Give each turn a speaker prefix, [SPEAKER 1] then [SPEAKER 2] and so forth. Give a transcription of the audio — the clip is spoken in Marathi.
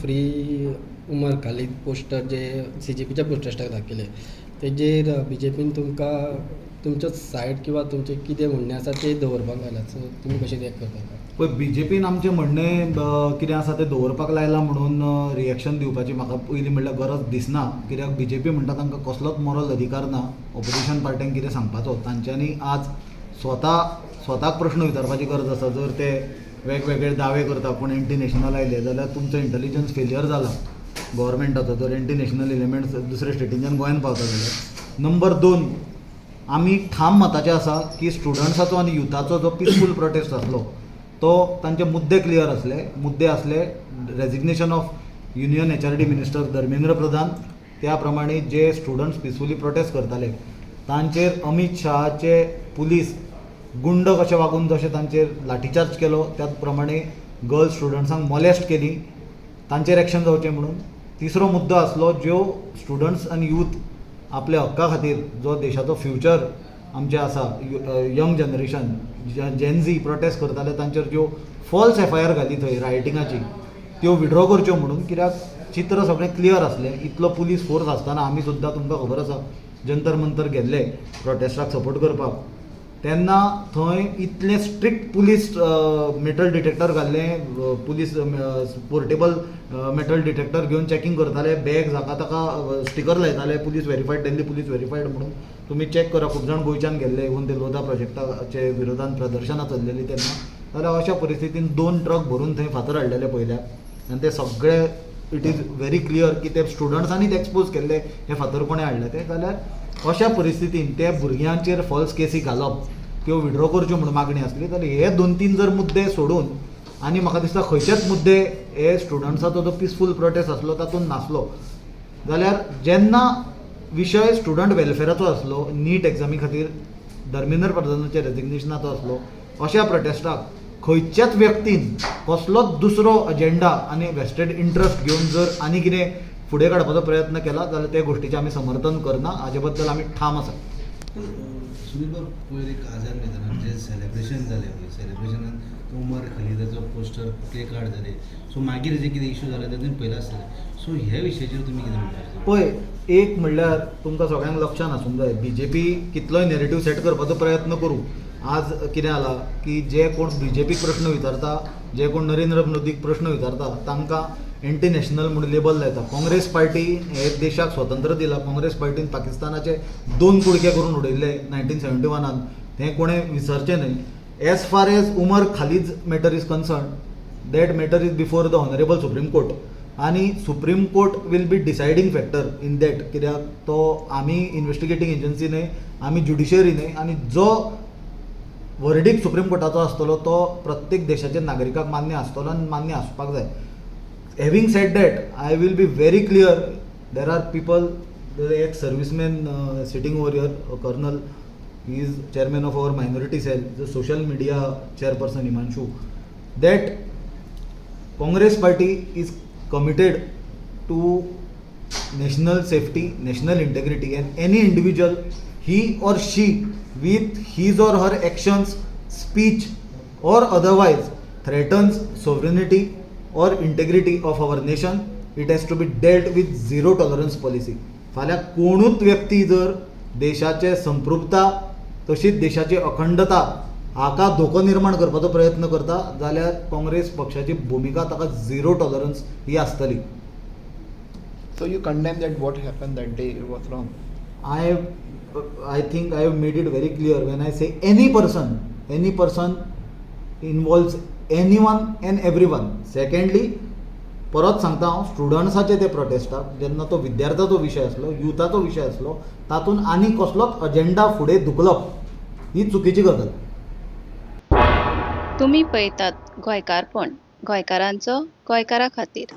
[SPEAKER 1] फ्री उमर खालीद पोस्टर जे CGPच्या पोस्टराक दाखयले तेजेर BJPन तुमचो सायड किंवा तुमचे कितें म्हणणें आसा ते दवरपाक लायला, सो तुमी कशें रिएक्ट करता?
[SPEAKER 2] पळय, BJPन आमचें म्हणणें कितें आसा तें दवरपाक लायलां म्हणून रिएक्शन दिवपाची म्हाका पयलीं म्हणल्यार गरज दिसना. कित्याक BJP म्हणटा तांकां कसलोच मॉरल अधिकार ना ऑपोजिशन पार्ट्यांक कितें सांगपाचो. तांच्यांनी आज स्वताक प्रश्न विचारपाची गरज आसा. जर ते वेगवेगळे दावे करता कोण एंटी नॅशनल आयले जाल्यार तुमचो इंटेलिजन्स फेलियर जाला गव्हर्मेंटाचो. जर एंटी नॅशनल एलिमेंट्स दुसऱ्या स्टेटींच्यान गोंयांत पावता जाल्यार. नंबर 2, आमी ठाम मताचे आसा की स्टुडंट्साचो आनी युथाचो जो पिसफूल प्रोटेस्ट आसलो तो तांचे मुद्दे क्लियर आसले. Resignation of union HRD minister Dharmendra Pradhan, त्या प्रमाणे जे स्टुडंट्स पिसफुली प्रोटेस्ट करताले तांचेर अमित शहाचे पुलीस गुंड कशे वागून जशे तांचेर लाठीचार्ज केलो त्याच प्रमाणे गर्ल्स स्टुडंट्सांक मॉलेस्ट केली, तांचेर एक्शन जावचें म्हणून. तिसरो मुद्दो आसलो ज्यो स्टुडंट्स आनी यूथ आपल्या हक्का खातीर जो देशाचो फ्युचर आमचे आसा, यंग जनरेशन जेन-झी प्रोटेस्ट करताले तांचेर ज्यो फॉल्स FIR घाली थंय रायटिंगाची त्यो विड्रॉ करच्यो म्हणून. कित्याक चित्र सगळें क्लियर आसलें. इतलो पुलीस फोर्स आसतना आमी सुद्दां तुमकां खबर आसा जंतर मंतर गेल्ले प्रोटेस्टाक सपोर्ट करपाक, तेन्ना थंय इतलें स्ट्रिक्ट पुलीस मेटल डिटेक्टर घाल्ले, पुलीस पोर्टेबल मेटल डिटेक्टर घेवन चॅकिंग करताले, बॅग जाका ताका स्टिकर लायताले police verified, Delhi police verified म्हणून. तुमी चॅक करा, खूब जाण गोंयच्यान गेल्ले इवन ते लोधा प्रोजेक्टाचे विरोधान प्रदर्शनां चल्लेलीं तेन्ना. जाल्यार अशा परिस्थितीन 2 ट्रक भरून थंय फातर हाडलेले पयल्यार आनी ते सगळे इट इज व्हेरी क्लियर की ते स्टुडंट्सांनीच एक्सपोज केल्ले हे फातर कोणें हाडले ते. जाल्यार अशा परिस्थितीन ते भुरग्यांचेर फॉल्स केसी घालप, त्यो विड्रॉ करच्यो म्हणून मागणी आसली. जाल्यार हे 2-3 जर मुद्दे सोडून आनी म्हाका दिसता खंयचेच मुद्दे हे स्टुडंट्साचो जो पिसफूल प्रोटेस्ट आसलो तातूंत नासलो, जाल्यार जेन्ना विशय स्टुडंट वेलफेराचो आसलो, नीट एग्जामी खातीर धर्मेंद्र प्रधानाच्या रेजिग्नेशनाचो आसलो, अशा प्रोटेस्टाक खंयच्याच व्यक्तीन कसलोच दुसरो अजेंडा आनी वेस्टेड इंट्रस्ट घेवन जर आनी कितें फुडें काडपाचो प्रयत्न केला जाल्यार ते गोश्टीचें आमी समर्थन करना. हाजे बद्दल आमी ठाम आसा.
[SPEAKER 3] सुनील बाब, पयर एक आझाद मैदानार जे सेलेब्रेशन जालें पळय, सेलेब्रेशनान उमर खलिदाचो पोस्टर प्ले कार्ड जाले, सो मागीर जे कितें इश्यू जाले ते तुमी पयला आसतले. सो ह्या विशयाचेर तुमी कितें म्हणटा?
[SPEAKER 2] पळय, एक म्हणल्यार तुमकां सगळ्यांक लक्षान आसूंक जाय, BJP कितलोय नेरेटीव सेट करपाचो प्रयत्न करूं, आज कितें जाला की जे कोण BJPक प्रश्न विचारता, जे कोण नरेंद्र मोदीक प्रश्न विचारता तांकां एंटी नॅशनल म्हणून लेबल लायता. काँग्रेस पार्टी हे देशाक स्वतंत्र दिला. काँग्रेस पार्टीन पाकिस्तानाचे 2 कुडके करून उडयले 1971. हें कोणें विसरचें न्हय. As far as Umar Khalid matter is concern, that matter is before the honourable supreme court आनी supreme court will be deciding factor in that. कित्याक तो आमी इन्वेस्टिगेटींग एजन्सी न्हय, आमी ज्युडिशरी न्हय, आनी जो वर्डीक सुप्रीम कोर्टाचो आसतलो तो प्रत्येक देशाच्या नागरिकाक मान्य आसतलो आनी मान्य आसपाक जाय. Having said that, I will be very clear, there are people, एक serviceman sitting over here, colonel, he is chairman of our minority cell, the social media chairperson Himanshu, that Congress party is committed to national safety, national integrity, and any individual, he or she, with his or her actions, speech or otherwise threatens sovereignty or integrity of our nation, it has to be dealt with zero tolerance policy. फाल्यां कोणूच व्यक्ती जर देशाचे संपृक्तता तशीच देशाची अखंडता हाका धोको निर्माण करपाचो प्रयत्न करता जाल्यार काँग्रेस पक्षाची भुमिका ताका झिरो टॉलरन्स ही आसतली.
[SPEAKER 4] So you condemn that what happened that day was wrong?
[SPEAKER 2] I think I have made it very clear when I say any person involves anyone and everyone. Secondly, परत सांगता हांव, स्टुडंट्साचे ते प्रोटेस्टाक जेन्ना तो विद्यार्थ्याचो विशय आसलो, युथाचो विशय आसलो, तातूंत आनी कसलोच अजेंडा फुडें धुकलप ही चुकीची गजाल.
[SPEAKER 5] तुम्ही पळयतात गोंयकारपण, गोंयकारांचो गोंयकारा खातीर.